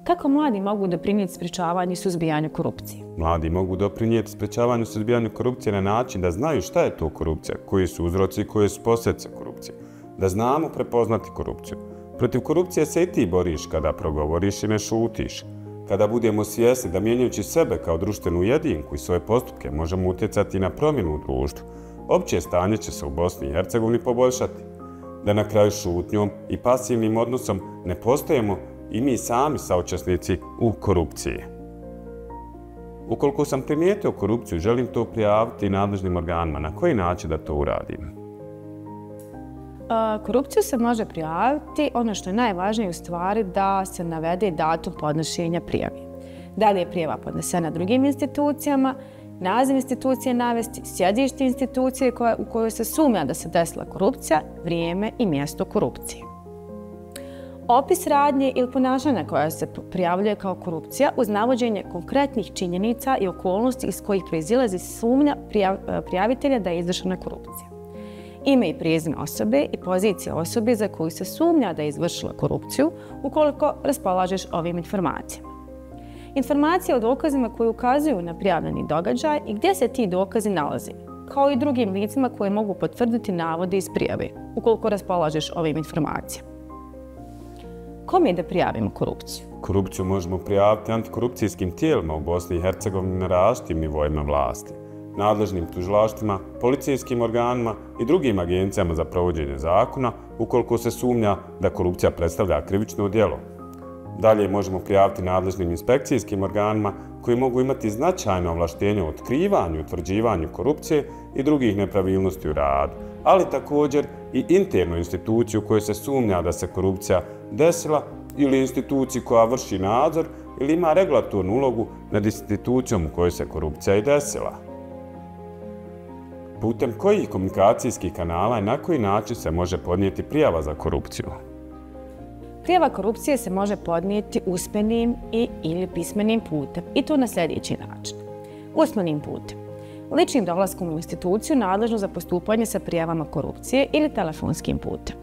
Kako mladi mogu doprinijeti sprječavanju i suzbijanju korupcije? Mladi mogu doprinijeti sprječavanju i suzbijanju korupcije na način da znaju šta je to korupcija, koji su uzroci i koje su posljedice korupcije. Da znamo prepoznati korupciju. Protiv korupcije se i ti boriš kada progovoriš i ne šutiš. Kada budemo svjesni da mijenjajući sebe kao društvenu jedinku i svoje postupke možemo utjecati na promjenu u društvu, opće stanje će se u Bosni i Hercegovini poboljšati. Da na kraju šutnjom i pasivnim odnosom ne postajemo i mi sami saučesnici u korupciji. Ukoliko sam primijetio korupciju, želim to prijaviti nadležnim organima. Na koji način da to uradim? Korupciju se može prijaviti, ono što je najvažnije u stvari da se navede datum podnošenja prijave. Da li je prijava podnesena drugim institucijama, naziv institucije navesti, sjedište institucije u kojoj se sumnja da se desila korupcija, vrijeme i mjesto korupcije. Opis radnje ili ponašanja koja se prijavljuje kao korupcija uz navođenje konkretnih činjenica i okolnosti iz kojih proizilazi sumnja prijavitelja da je izvršena korupcija. Ime i prezime osobe i pozicija osobe za koju se sumnja da je izvršila korupciju ukoliko raspolažeš ovim informacijama. Informacije o dokazima koji ukazuju na prijavljeni događaj i gdje se ti dokazi nalaze, kao i drugim licima koje mogu potvrditi navode iz prijave ukoliko raspolažeš ovim informacijama. Kome da prijavimo korupciju? Korupciju možemo prijaviti antikorupcijskim tijelima u Bosni i Hercegovini na različitim nivoima vlasti, nadležnim tužilaštvima, policijskim organima i drugim agencijama za provođenje zakona ukoliko se sumnja da korupcija predstavlja krivično djelo. Dalje možemo prijaviti nadležnim inspekcijskim organima koji mogu imati značajno ovlaštenje u otkrivanju i utvrđivanju korupcije i drugih nepravilnosti u radu, ali također i internu instituciju u kojoj se sumnja da se korupcija desila ili instituciji koja vrši nadzor ili ima regulatornu ulogu nad institucijom u kojoj se korupcija i desila. Putem kojih komunikacijskih kanala i na koji način se može podnijeti prijava za korupciju? Prijava korupcije se može podnijeti usmenim ili pismenim putem i to na sljedeći način. Usmenim putem. Ličnim dolaskom u instituciju nadležnu za postupanje sa prijavama korupcije ili telefonskim putem.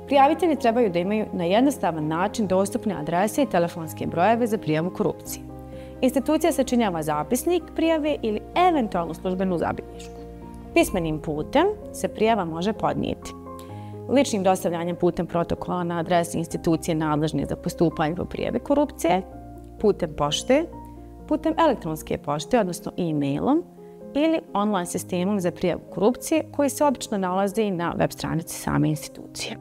Prijavitelji trebaju da imaju na jednostavan način dostupne adrese i telefonske brojeve za prijavu korupcije. Institucija sačinjava zapisnik prijave ili eventualno službenu zabilješku. Pismenim putem se prijava može podnijeti ličnim dostavljanjem putem protokola na adresi institucije nadležne za postupanje po prijavi korupcije, putem pošte, putem elektronske pošte, odnosno e-mailom ili online sistemom za prijavu korupcije koji se obično nalazi na web stranici same institucije.